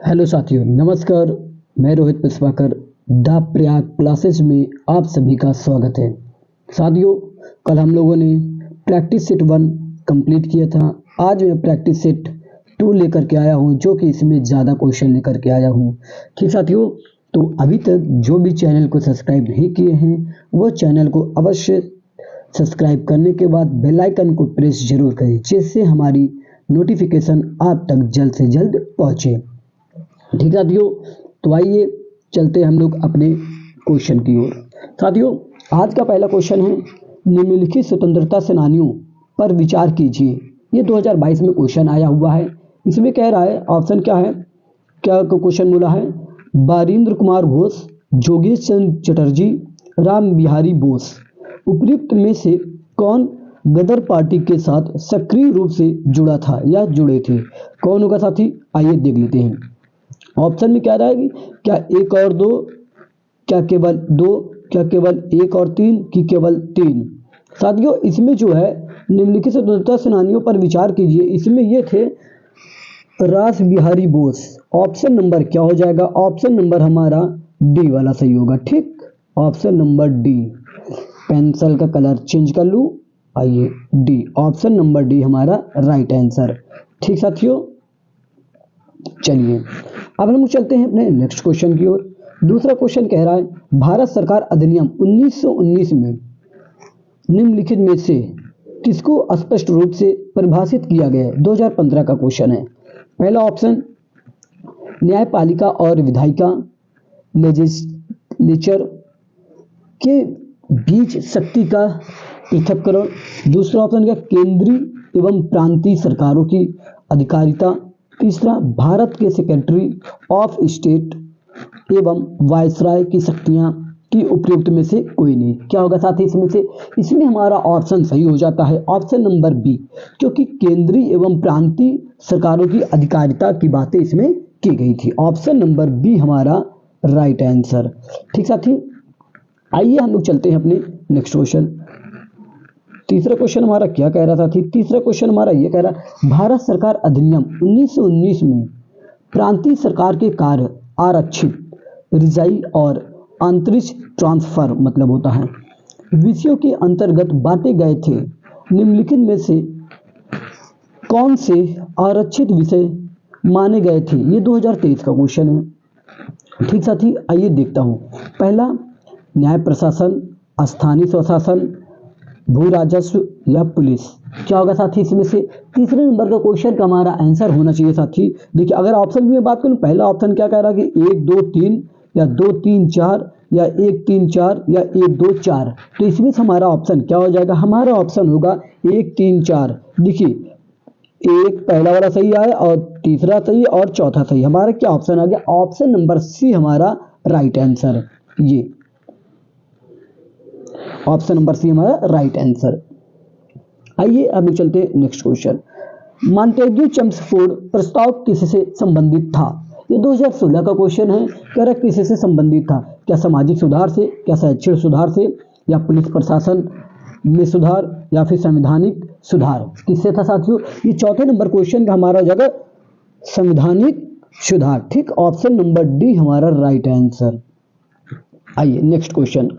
Hello साथियों, नमस्कार। मैं रोहित पुष्पाकर द प्रयाग क्लासेस में आप सभी का स्वागत है। साथियों, कल हम लोगों ने प्रैक्टिस सेट 1 कंप्लीट किया था। आज मैं प्रैक्टिस सेट 2 लेकर के आया हूं, जो कि इसमें ज़्यादा क्वेश्चन लेकर के आया हूं। ठीक साथियों, तो अभी तक जो भी चैनल को सब्सक्राइब नहीं किए हैं वो चैनल को अवश्य सब्सक्राइब करने के बाद बेल आइकन को प्रेस जरूर करें, जिससे हमारी नोटिफिकेशन आप तक जल्द से जल्द पहुंचे। ठीक साथियों, तो आइए चलते हैं हम लोग अपने क्वेश्चन की ओर। साथियों, आज का पहला क्वेश्चन है, निम्नलिखित स्वतंत्रता सेनानियों पर विचार कीजिए। ये 2022 में क्वेश्चन आया हुआ है। इसमें कह रहा है, ऑप्शन क्या है, क्या क्वेश्चन बोला है, बारिंद्र कुमार घोष, जोगेश चंद्र चटर्जी, राम बिहारी बोस। उपयुक्त में से कौन गदर पार्टी के साथ सक्रिय रूप से जुड़ा था या जुड़े थे? कौन होगा साथी? आइए देख लेते हैं। ऑप्शन में क्या रहेगी, क्या एक और दो, क्या केवल दो, क्या केवल एक और तीन, कि केवल तीन? साथियों, इसमें जो है निम्नलिखित स्वतंत्रता सेनानियों पर विचार कीजिए, इसमें ये थे रास बिहारी बोस। ऑप्शन नंबर क्या हो जाएगा? ऑप्शन नंबर हमारा डी वाला सही होगा। ठीक, ऑप्शन नंबर डी। पेंसिल का कलर चेंज कर लूं, आइए डी, ऑप्शन नंबर डी हमारा राइट आंसर। ठीक साथियों, चलिए अब हम चलते हैं अपने नेक्स्ट क्वेश्चन की ओर। दूसरा क्वेश्चन कह रहा है, भारत सरकार अधिनियम 1919 में निम्नलिखित में से किसको स्पष्ट रूप से परिभाषित किया गया है? 2015 का क्वेश्चन है। पहला ऑप्शन, न्यायपालिका और विधायिका लेजिस्लेचर के बीच शक्ति का पृथक्करण। दूसरा ऑप्शन क्या, केंद्रीय एवं प्रांतीय सरकारों की अधिकारिता। तीसरा, भारत के सेक्रेटरी ऑफ स्टेट एवं वायसराय की शक्तियां की उपयुक्त में से कोई नहीं। क्या होगा साथी इसमें से? इसमें हमारा ऑप्शन सही हो जाता है, ऑप्शन नंबर बी, क्योंकि केंद्रीय एवं प्रांतीय सरकारों की अधिकारिता की बातें इसमें की गई थी। ऑप्शन नंबर बी हमारा राइट आंसर। ठीक साथी, आइए हम लोग चलते हैं अपने नेक्स्ट क्वेश्चन। तीसरा क्वेश्चन हमारा क्या कह रहा था? तीसरा क्वेश्चन हमारा ये कह रहा है, भारत सरकार अधिनियम 1919 में प्रांतीय सरकार के कार्य आरक्षित, रिजाई और अंतरिक्ष ट्रांसफर मतलब होता है विषयों के अंतर्गत बांटे गए थे। निम्नलिखित में से कौन से आरक्षित विषय माने गए थे? ये 2023 का क्वेश्चन है। ठीक साथी, आइए देखता हूं। पहला, न्याय प्रशासन, स्थानीय स्वशासन, भू राजस्व या पुलिस। क्या होगा साथी इसमें से? तीसरे नंबर का क्वेश्चन का हमारा आंसर होना चाहिए साथी। देखिए, अगर ऑप्शन में बात करूं, पहला ऑप्शन क्या कह रहा है कि 1 2 3 या 2 3 4 या 1 3 4 या 1 2 4, तो इसमें से हमारा ऑप्शन क्या हो जाएगा? हमारा ऑप्शन होगा 1 3 4। देखिए, एक पहला वाला सही आया और तीसरा सही और चौथा सही। हमारा क्या ऑप्शन आ गया? ऑप्शन नंबर सी हमारा राइट आंसर। ये ऑप्शन नंबर सी हमारा राइट आंसर। आइए अब चलते हैं नेक्स्ट क्वेश्चन। मॉन्टेग्यू चेम्सफोर्ड प्रस्ताव किससे संबंधित था? ये 2016 का क्वेश्चन है। कह रहा किससे संबंधित था? क्या सामाजिक सुधार से, क्या शैक्षणिक सुधार से, या पुलिस प्रशासन में सुधार, या फिर संवैधानिक सुधार? किससे था साथियों? ये चौथे नंबर क्वेश्चन का हमारा जगह संवैधानिक सुधार। ठीक, ऑप्शन नंबर डी हमारा राइट आंसर। आइए नेक्स्ट क्वेश्चन।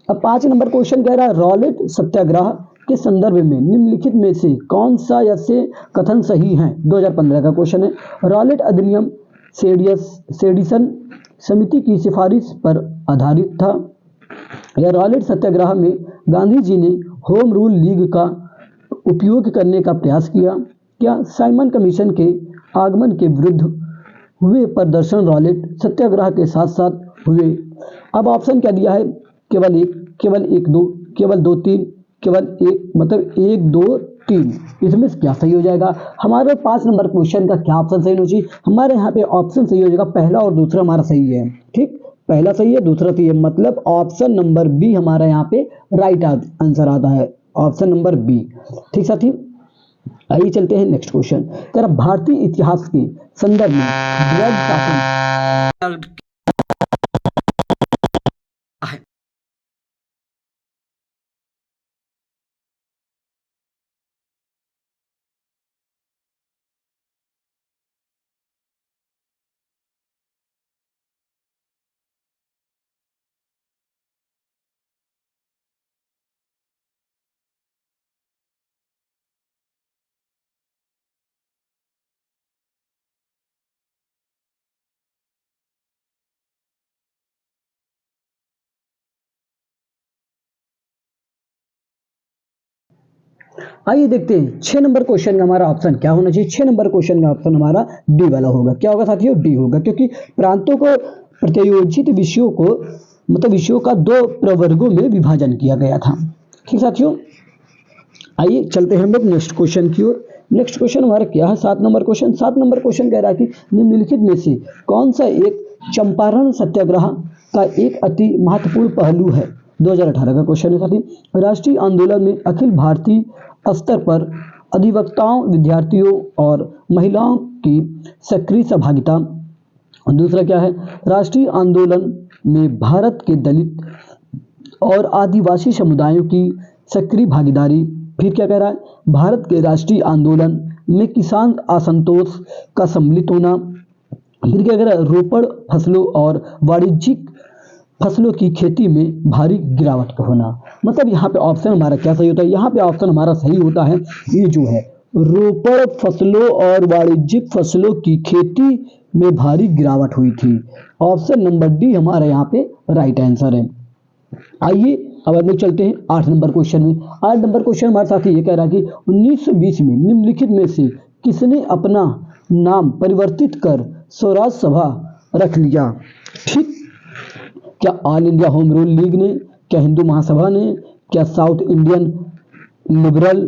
अब 5 नंबर क्वेश्चन कह रहा है, रॉलेट सत्याग्रह के संदर्भ में निम्नलिखित में से कौन सा या से कथन सही है? 2015 का क्वेश्चन है। रॉलेट अधिनियम सेडिशन समिति की सिफारिश पर आधारित था, या रॉलेट सत्याग्रह में गांधी जी ने होम रूल लीग का उपयोग करने का प्रयास किया? क्या साइमन कमीशन के आगमन के विरुद्ध हुए प्रदर्शन रॉलेट सत्याग्रह के साथ साथ हुए? अब ऑप्शन क्या दिया है? केवल एक, केवल एक दो, केवल दो तीन, केवल एक, मतलब 1 2 3। इसमें क्या सही हो जाएगा? हमारे 5 नंबर क्वेश्चन का क्या ऑप्शन सही होना चाहिए? हमारे यहाँ पे ऑप्शन सही हो जाएगा, पहला और दूसरा हमारा सही है। ठीक, पहला सही है, दूसरा सही है, मतलब ऑप्शन नंबर बी हमारा यहाँ पे राइट आंसर आता है, ऑप्शन नंबर बी। ठीक साथी, आइए चलते हैं नेक्स्ट क्वेश्चन। भारतीय इतिहास के संदर्भ में द्रव्य शासन आइए देखते हैं 6 नंबर क्वेश्चन का हमारा ऑप्शन क्या होना चाहिए। 6 नंबर क्वेश्चन का ऑप्शन हमारा डी वाला होगा। क्या होगा साथियों? डी होगा, क्योंकि प्रांतों को प्रत्योजित विषयों को मतलब विषयों का 2 प्रवर्गों में विभाजन किया गया था। ठीक साथियों, आइए चलते हैं हम लोग नेक्स्ट क्वेश्चन की ओर। नेक्स्ट क्वेश्चन हमारा क्या है? 7 नंबर क्वेश्चन। 7 नंबर क्वेश्चन कह रहा है कि निम्नलिखित में से कौन सा एक चंपारण सत्याग्रह का एक अति महत्वपूर्ण पहलू है? 2018 का क्वेश्चन है साथी। राष्ट्रीय आंदोलन में अखिल भारतीय स्तर पर अधिवक्ताओं, विद्यार्थियों और महिलाओं की सक्रिय सहभागिता। दूसरा क्या है? राष्ट्रीय आंदोलन में भारत के दलित और आदिवासी समुदायों की सक्रिय भागीदारी। फिर क्या कह रहा है? भारत के राष्ट्रीय आंदोलन में किसान असंतोष का सम्मिलित होना। फिर क्या कह रहा है? रोपड़ फसलों और वाणिज्यिक फसलों की खेती में भारी गिरावट का होना। मतलब यहाँ पे ऑप्शन हमारा क्या सही होता है? यहाँ पे ऑप्शन हमारा सही होता है ये जो है रोपड़ फसलों और वाणिज्यिक फसलों की खेती में भारी गिरावट हुई थी। ऑप्शन नंबर डी हमारा यहाँ पे राइट आंसर है। आइए अब हम लोग चलते हैं 8 नंबर क्वेश्चन में। 8 नंबर क्वेश्चन हमारे साथ ये कह रहा है कि 1920 में निम्नलिखित में से किसने अपना नाम परिवर्तित कर स्वराज सभा रख लिया? ठीक, क्या all India home rule league ने, क्या हिंदू महासभा ने, क्या साउथ इंडियन लिबरल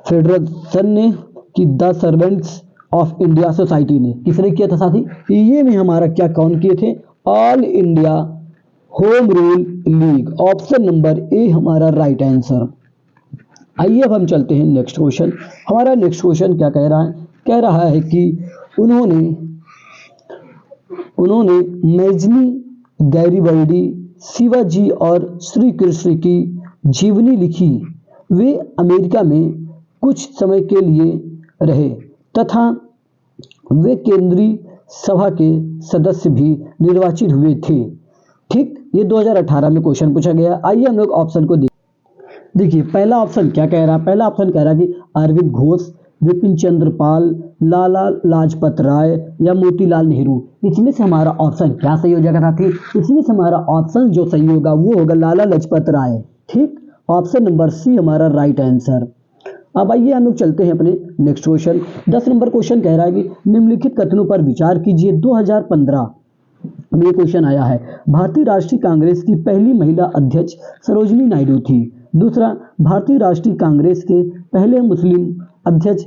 फेडरेशन ने, कि the servants of India society ने? किसने किया था साथी? ये में हमारा क्या कौन किए थे? All India home rule league. Option number A हमारा राइट आंसर। आइए अब हम चलते हैं नेक्स्ट क्वेश्चन। हमारा नेक्स्ट क्वेश्चन क्या कह रहा है? कह रहा है कि उन्होंने मैजनी, गैरीबल्डी, शिवाजी और श्री कृष्ण की जीवनी लिखी। वे अमेरिका में कुछ समय के लिए रहे तथा वे केंद्रीय सभा के सदस्य भी निर्वाचित हुए थे। ठीक, ये 2018 में क्वेश्चन पूछा गया। आइए हम लोग ऑप्शन को देखिए। पहला ऑप्शन क्या कह रहा है? पहला ऑप्शन कह रहा है कि अरविंद घोष, विपिन चंद्र पाल, लाला लाजपत राय या मोतीलाल नेहरू। इसमें से हमारा ऑप्शन क्या सही हो जाएगा साथी? इसमें से हमारा ऑप्शन जो सही होगा वो होगा लाला लाजपत राय। ठीक, ऑप्शन नंबर सी हमारा राइट आंसर। अब आइए हम लोग चलते हैं अपने नेक्स्ट क्वेश्चन। 10 नंबर क्वेश्चन कह रहा है कि निम्नलिखित कथनों पर विचार कीजिए। 2015 में ये क्वेश्चन आया है। भारतीय राष्ट्रीय कांग्रेस की पहली महिला अध्यक्ष सरोजिनी नायडू थी। दूसरा, भारतीय राष्ट्रीय कांग्रेस के पहले मुस्लिम अध्यक्ष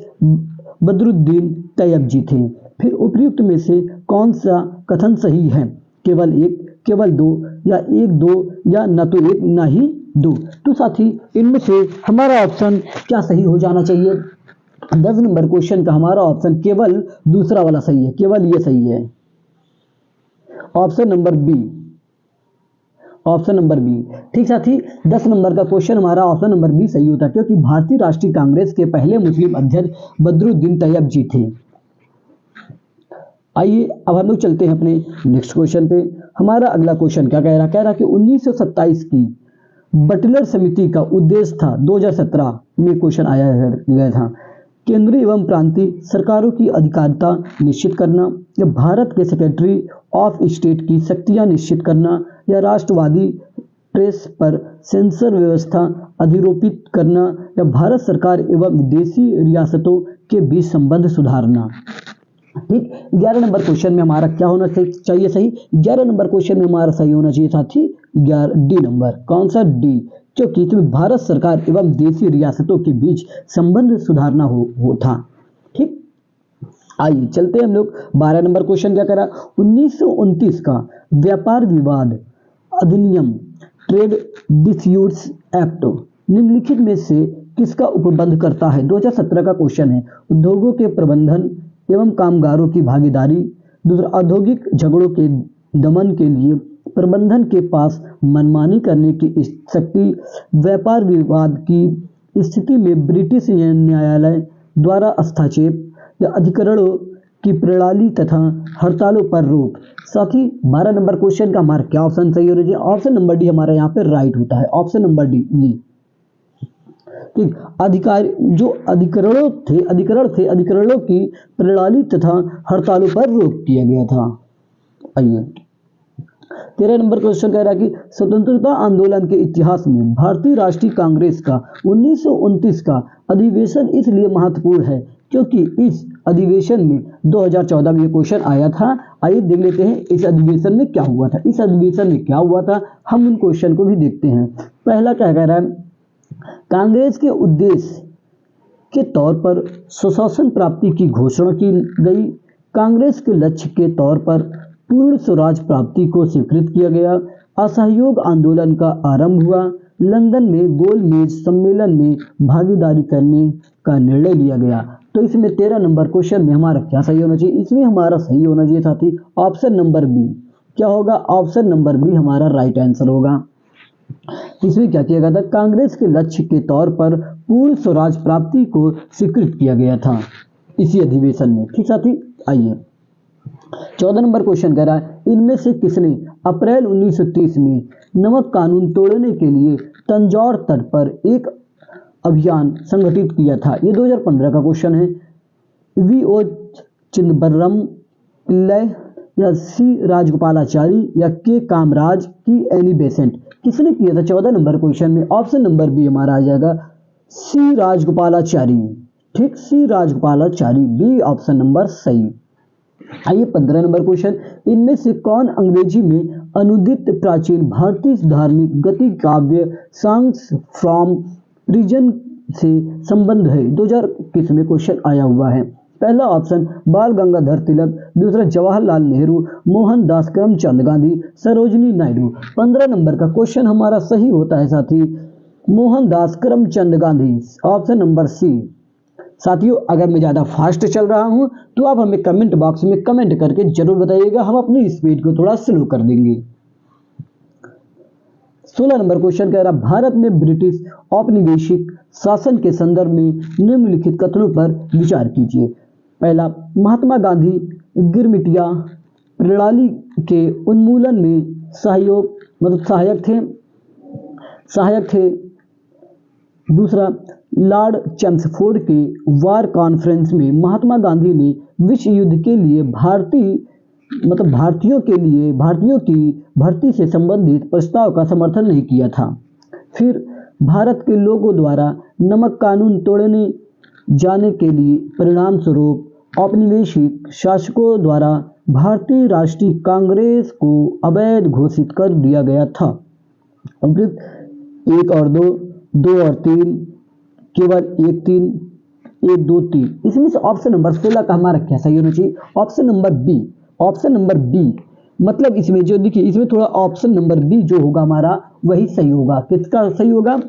बदरुद्दीन तैयब थे। फिर उपयुक्त में से कौन सा कथन सही है? केवल एक, केवल दो, या एक दो, या न तो एक न ही दो। तो साथी इनमें से हमारा ऑप्शन क्या सही हो जाना चाहिए? 10 नंबर क्वेश्चन का हमारा ऑप्शन केवल दूसरा वाला सही है, केवल ये सही है। Option number B, option number B. ठीक साथी, 10 नंबर का क्वेश्चन हमारा ऑप्शन नंबर बी सही होता है, क्योंकि भारतीय राष्ट्रीय कांग्रेस के पहले मुस्लिम अध्यक्ष बदरुद्दीन तैयब जी थे। आइए अब हम लोग चलते हैं अपने नेक्स्ट क्वेश्चन पे। हमारा अगला क्वेश्चन क्या कह रहा है? कह रहा है कि 1927 की बटलर समिति का उद्देश्य था, 2017 में क्वेश्चन आया गया था, केंद्रीय एवं प्रांतीय सरकारों की अधिकारिता निश्चित करना, या भारत के सेक्रेटरी ऑफ स्टेट की शक्तियां निश्चित करना, या राष्ट्रवादी प्रेस पर सेंसर व्यवस्था अधिरोपित करना, या भारत सरकार एवं विदेशी रियासतों के बीच संबंध सुधारना। ठीक, 11 नंबर क्वेश्चन में हमारा क्या होना चाहिए सही? 11 नंबर क्वेश्चन में हमारा सही होना चाहिए साथी 11 डी नंबर। कौन सा? डी, क्योंकि इसमें भारत सरकार एवं देशी रियासतों के बीच संबंध सुधारना हो था। ठीक, आइए चलते हैं हम लोग 12 नंबर क्वेश्चन क्या करा? 1929 का व्यापार विवाद अधिनियम, ट्रेड डिस्प्यूट्स एक्ट, निम्नलिखित में से किसका उपबंध करता है? 2017 का क्वेश्चन है। उद्योगों के प्रबंधन एवं कामगारों की भागीदारी। दूसरा, औद्योगिक झगड़ों के दमन के लिए प्रबंधन के पास मनमानी करने की शक्ति। व्यापार विवाद की स्थिति में ब्रिटिश न्यायालय द्वारा हस्तक्षेप, या अधिकरणों की प्रणाली तथा हड़तालों पर रोक। साथ ही 12 नंबर क्वेश्चन का हमारा क्या ऑप्शन सही हो रही है? ऑप्शन नंबर डी हमारा यहाँ पे राइट होता है। Option number D. ठीक, अधिकरणों थे, अधिकरणों की प्रणाली तथा हड़तालों पर रोक किया गया था। आइए 13 नंबर क्वेश्चन कह रहा है कि स्वतंत्रता आंदोलन के इतिहास में भारतीय राष्ट्रीय कांग्रेस का 1929 का अधिवेशन इसलिए महत्वपूर्ण है क्योंकि इस अधिवेशन में 2014 में ये क्वेश्चन आया था। आइए देख लेते हैं इस अधिवेशन में क्या हुआ था। इस अधिवेशन में क्या हुआ था, हम उन क्वेश्चन को भी देखते हैं। पहला क्या कह रहा है, कांग्रेस के उद्देश्य के तौर पर सुशासन प्राप्ति की घोषणा की गई। कांग्रेस के लक्ष्य के तौर पर पूर्ण स्वराज प्राप्ति को स्वीकृत किया गया। असहयोग आंदोलन का आरंभ हुआ। लंदन में गोलमेज सम्मेलन में भागीदारी करने का निर्णय लिया गया। तो इसमें 13 नंबर क्वेश्चन में हमारा क्या सही होना चाहिए, इसमें हमारा सही होना चाहिए साथी ऑप्शन नंबर बी। क्या होगा, ऑप्शन नंबर बी हमारा राइट आंसर होगा। इसमें क्या किया गया था, कांग्रेस के लक्ष्य के तौर पर पूर्ण स्वराज प्राप्ति को स्वीकृत किया गया था इसी अधिवेशन में। ठीक साथी, आइए 14 नंबर क्वेश्चन कह रहा है, इनमें से किसने अप्रैल 1930 में नमक कानून तोड़ने के लिए तंजौर तट पर एक अभियान संगठित किया था। ये 2015 का क्वेश्चन है। वी.ओ. चिदंबरम पिल्लई या सी राजगोपालाचारी या के कामराज की एनी बेसेंट, किसने किया था 14 नंबर क्वेश्चन में। ऑप्शन नंबर बी हमारा आ जाएगा सी राजगोपालाचारी। ठीक, सी राजगोपालाचारी, बी ऑप्शन नंबर सही। आइए 15 नंबर क्वेश्चन, इनमें से कौन अंग्रेजी में अनुदित प्राचीन भारतीय धार्मिक गति काव्य सॉन्ग्स फ्रॉम प्रिजन से संबंध है। 2021 में क्वेश्चन आया हुआ है। पहला ऑप्शन बाल गंगाधर तिलक, दूसरा जवाहरलाल नेहरू, मोहनदास करमचंद गांधी, सरोजिनी नायडू। 15 नंबर का क्वेश्चन हमारा सही होता है साथी Mohandas Karamchand Gandhi, option number C. साथियों, अगर मैं ज़्यादा फास्ट चल रहा हूं तो आप हमें कमेंट बॉक्स में कमेंट करके जरूर बताइएगा, हम अपनी स्पीड को थोड़ा स्लो कर देंगे। 16 नंबर क्वेश्चन कह रहा, भारत में ब्रिटिश औपनिवेशिक शासन के संदर्भ में निम्नलिखित कथनों पर विचार कीजिए। पहला, महात्मा गांधी गिरमिटिया प्रणाली के उन्मूलन में सहायक थे। दूसरा, लॉर्ड चैम्सफोर्ड के वार कॉन्फ्रेंस में महात्मा गांधी ने विश्व युद्ध के लिए भारतीयों की भर्ती से संबंधित प्रस्ताव का समर्थन नहीं किया था। फिर भारत के लोगों द्वारा नमक कानून तोड़ने जाने के लिए परिणाम स्वरूप औपनिवेशिक शासकों द्वारा भारतीय राष्ट्रीय कांग्रेस को अवैध घोषित कर दिया गया था। 1 और 2, 2 और 3, केवल 1 3, 1 2 3। इसमें से ऑप्शन नंबर 16 का हमारा क्या सही होना चाहिए, option number B. Option number B मतलब इसमें जो देखिए, इसमें थोड़ा ऑप्शन नंबर बी जो होगा हमारा वही सही होगा। किसका सही होगा,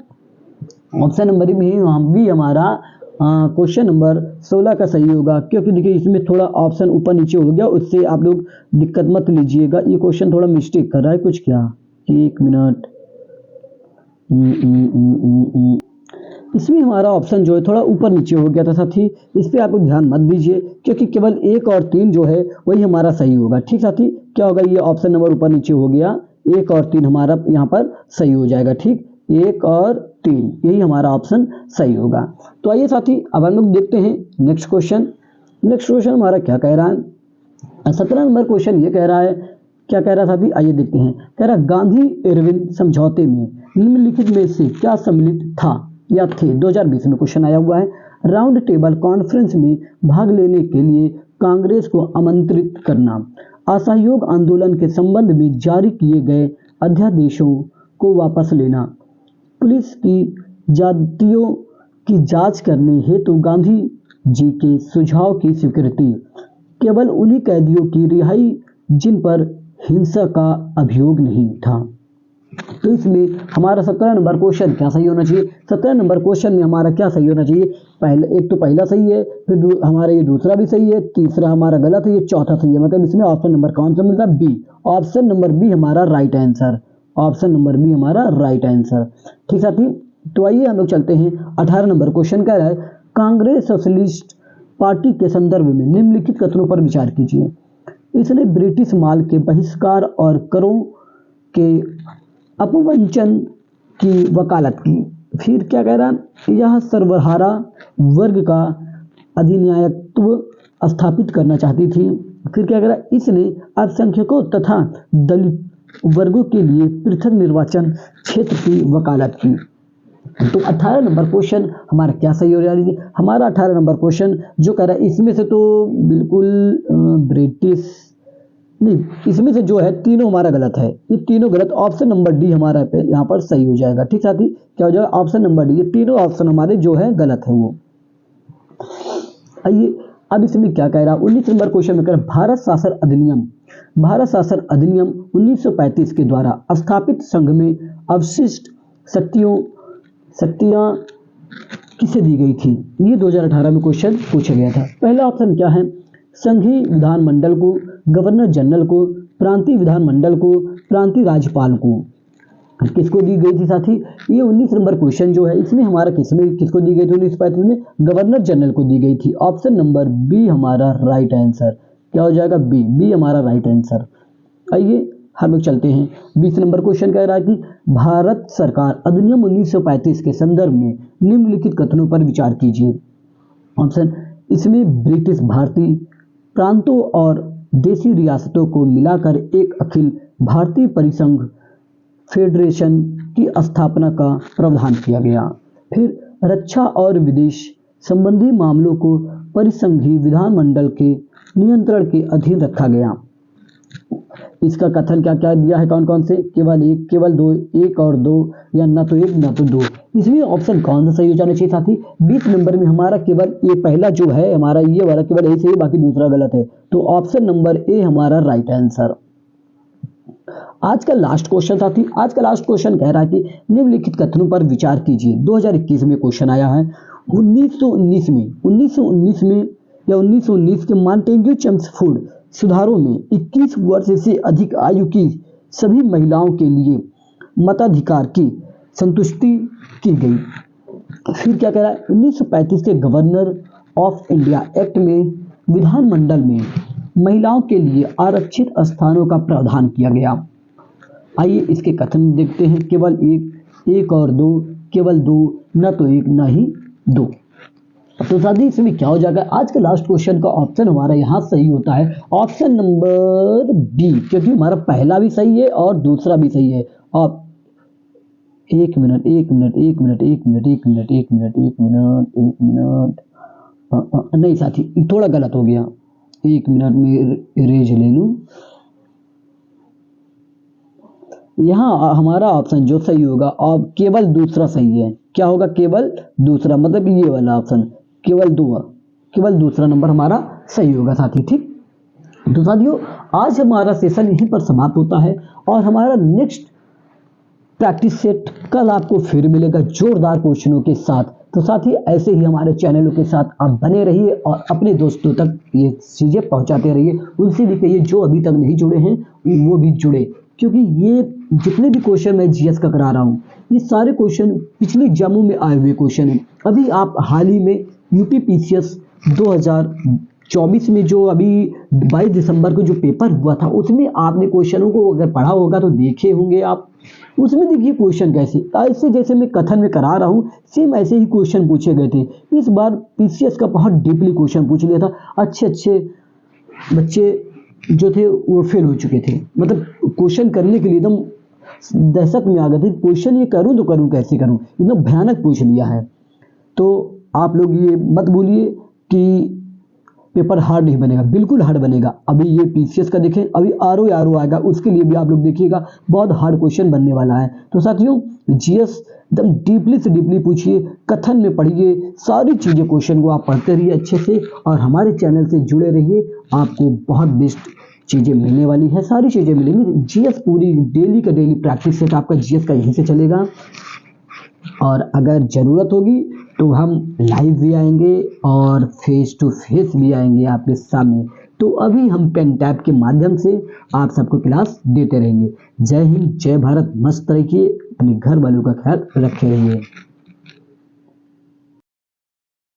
ऑप्शन नंबर बी हमारा क्वेश्चन नंबर 16 का सही होगा। क्योंकि देखिए इसमें थोड़ा ऑप्शन ऊपर नीचे हो गया, उससे आप लोग दिक्कत मत लीजिएगा। ये क्वेश्चन थोड़ा मिस्टेक कर रहा है कुछ, क्या 1 मिनट, इसमें हमारा ऑप्शन जो है थोड़ा ऊपर नीचे हो गया था साथी, इस पर आप लोग ध्यान मत दीजिए क्योंकि केवल 1 और 3 जो है वही हमारा सही होगा। ठीक साथी, क्या होगा, ये ऑप्शन नंबर ऊपर नीचे हो गया, 1 और 3 हमारा यहाँ पर सही हो जाएगा। ठीक, 1 और 3 यही हमारा ऑप्शन सही होगा। तो आइए साथी, अब हम लोग देखते हैं नेक्स्ट क्वेश्चन। नेक्स्ट क्वेश्चन हमारा क्या कह रहा है, 17 नंबर क्वेश्चन ये कह रहा है, क्या कह रहा था अभी, आइए देखते हैं। कह रहा गांधी इरविन समझौते में निम्नलिखित में से क्या सम्मिलित था या थे। 2020 में क्वेश्चन आया हुआ है। राउंड टेबल कॉन्फ्रेंस में भाग लेने के लिए कांग्रेस को आमंत्रित करना, असहयोग आंदोलन के संबंध में जारी किए गए अध्यादेशों को वापस लेना, पुलिस की जातियों की जांच करने हेतु गांधी जी के सुझाव की स्वीकृति, केवल उन्हीं कैदियों की रिहाई जिन पर हिंसा का अभियोग नहीं था। तो इसमें हमारा 17 नंबर क्वेश्चन क्या सही होना चाहिए, 17 नंबर क्वेश्चन में हमारा क्या सही होना चाहिए, एक तो पहला सही है, फिर हमारा ये दूसरा भी सही है, तीसरा हमारा गलत है, ये चौथा सही है। मतलब इसमें ऑप्शन नंबर कौन सा मिलता है, बी। ऑप्शन नंबर बी हमारा right answer, option number B हमारा राइट आंसर। ठीक साथी, तो आइए हम लोग चलते हैं 18 नंबर क्वेश्चन कह रहा है, कांग्रेस सोशलिस्ट पार्टी के संदर्भ में निम्नलिखित कथनों पर विचार कीजिए। इसने ब्रिटिश माल के बहिष्कार और करों के अपवंचन की वकालत की। फिर क्या कह रहा है, यह सर्वहारा वर्ग का अधिनायकत्व स्थापित करना चाहती थी। फिर क्या कह रहा है, इसने अल्पसंख्यकों तथा वर्गों के लिए पृथक निर्वाचन क्षेत्र की वकालत की। तो 18 नंबर क्वेश्चन हमारा क्या सही हो रहा है? हमारा 18 नंबर क्वेश्चन जो कह रहा है इसमें से तो बिल्कुल ब्रिटिश नहीं, इसमें से जो है तीनों हमारा गलत है, ये तीनों गलत। ऑप्शन नंबर डी हमारा पे यहाँ पर सही हो जाएगा। ठीक साथी, क्या हो जाएगा? ऑप्शन नंबर डी, ये तीनों ऑप्शन हमारे जो है गलत है वो। आइए अब इसमें क्या कह रहा है? 19 नंबर क्वेश्चन में कह रहा है भारत शासन अधिनियम 1935 के द्वारा स्थापित संघ में अवशिष्ट शक्तियां किसे दी गई थी? ये 2018 में क्वेश्चन पूछा गया था। पहला ऑप्शन क्या है? संघीय विधानमंडल को, गवर्नर जनरल को, प्रांतीय विधानमंडल को, प्रांतीय राज्यपाल को। किसको दी गई थी साथी? ये 19 नंबर क्वेश्चन जो है इसमें हमारा किसको दी गई थी? 1935 में गवर्नर जनरल को दी गई थी। ऑप्शन नंबर बी हमारा राइट आंसर। क्या हो जाएगा? बी हमारा राइट आंसर। आइए हम लोग चलते हैं। 20 नंबर क्वेश्चन कह रहा है कि भारत सरकार अधिनियम 1935 के संदर्भ में निम्नलिखित कथनों पर विचार कीजिए। ऑप्शन, इसमें ब्रिटिश भारतीय प्रांतों और देशी रियासतों को मिलाकर एक अखिल भारतीय परिसंघ फेडरेशन की स्थापना का प्रावधान किया गया। फिर रक्षा और विदेश संबंधी मामलों को परिसंघीय विधानमंडल के नियंत्रण के अधीन रखा गया। इसका कथन क्या क्या दिया है? कौन कौन से? केवल एक, केवल दो, एक और दो, या न तो एक न तो दो। इसमें ऑप्शन कौन सा सही हो जाना चाहिए साथी? 20 नंबर में हमारा केवल ये पहला जो है हमारा ये वाला केवल यही सही, बाकी दूसरा गलत है। तो ऑप्शन नंबर ए हमारा राइट आंसर। आज का लास्ट क्वेश्चन साथी, आज का लास्ट क्वेश्चन कह रहा है कि निम्नलिखित कथनों पर विचार कीजिए। 2021 में क्वेश्चन आया है। 1919 में या 1919 के मॉन्टेग्यू चेम्सफोर्ड सुधारों में 21 वर्ष से अधिक आयु की सभी महिलाओं के लिए मताधिकार की संतुष्टि की गई। फिर क्या कह रहा है? 1935 के गवर्नर ऑफ इंडिया एक्ट में विधानमंडल में महिलाओं के लिए आरक्षित स्थानों का प्रावधान किया गया। आइए इसके कथन देखते हैं। केवल एक और दो, केवल दो, न तो एक न ही दो। तो साथी इसमें क्या हो जाएगा? आज का लास्ट क्वेश्चन का ऑप्शन हमारा यहाँ सही होता है, ऑप्शन नंबर बी, क्योंकि हमारा पहला भी सही है और दूसरा भी सही है। और एक मिनट नहीं साथी, थोड़ा गलत हो गया। एक मिनट में इरेज ले लूं। यहाँ हमारा ऑप्शन जो सही होगा और केवल दूसरा सही है। क्या होगा? केवल दूसरा, मतलब ये वाला ऑप्शन केवल दूसरा नंबर हमारा सही होगा साथी। ठीक, तो साथियों आज हमारा सेशन यहीं पर समाप्त होता है और हमारा नेक्स्ट प्रैक्टिस सेट कल आपको फिर मिलेगा जोरदार क्वेश्चनों के साथ। तो साथी ऐसे ही हमारे चैनलों के साथ आप बने रहिए और अपने दोस्तों तक ये चीज़ें पहुंचाते रहिए। उनसे भी कहिए जो अभी तक नहीं जुड़े हैं वो भी जुड़े, क्योंकि ये जितने भी क्वेश्चन मैं जीएस का करा रहा हूँ ये सारे क्वेश्चन पिछले एग्जामों में आए हुए क्वेश्चन हैं। अभी आप हाल ही में यूपी पीसीएस 2024 में जो अभी 22 दिसंबर को जो पेपर हुआ था उसमें आपने क्वेश्चनों को अगर पढ़ा होगा तो देखे होंगे आप। उसमें देखिए क्वेश्चन कैसे ऐसे जैसे मैं कथन में करा रहा हूँ सेम ऐसे ही क्वेश्चन पूछे गए थे। इस बार पीसीएस का बहुत डीपली क्वेश्चन पूछ लिया था। अच्छे बच्चे जो थे वो फेल हो चुके थे, मतलब क्वेश्चन करने के लिए एकदम दहशत में आ गए थे। क्वेश्चन ये करूँ तो करूँ कैसे करूँ, एकदम भयानक पूछ लिया है। तो आप लोग ये मत भूलिए कि पेपर हार्ड नहीं बनेगा, बिल्कुल हार्ड बनेगा। अभी ये पीसीएस का देखें, अभी आरओ आएगा, उसके लिए भी आप लोग देखिएगा बहुत हार्ड क्वेश्चन बनने वाला है। तो साथियों जीएस एकदम डीपली से डीपली पूछिए, कथन में पढ़िए, सारी चीज़ें क्वेश्चन को आप पढ़ते रहिए अच्छे से और हमारे चैनल से जुड़े रहिए। आपको बहुत बेस्ट चीज़ें मिलने वाली है, सारी चीज़ें मिलेंगी। जीएस पूरी डेली का डेली प्रैक्टिस सेट आपका जीएस का यहीं से चलेगा और अगर ज़रूरत होगी तो हम लाइव भी आएंगे और फेस टू फेस भी आएंगे आपके सामने। तो अभी हम पेन टैब के माध्यम से आप सबको क्लास देते रहेंगे। जय हिंद, जय भारत, मस्त रहिए, अपने घर वालों का ख्याल रखे रहिए।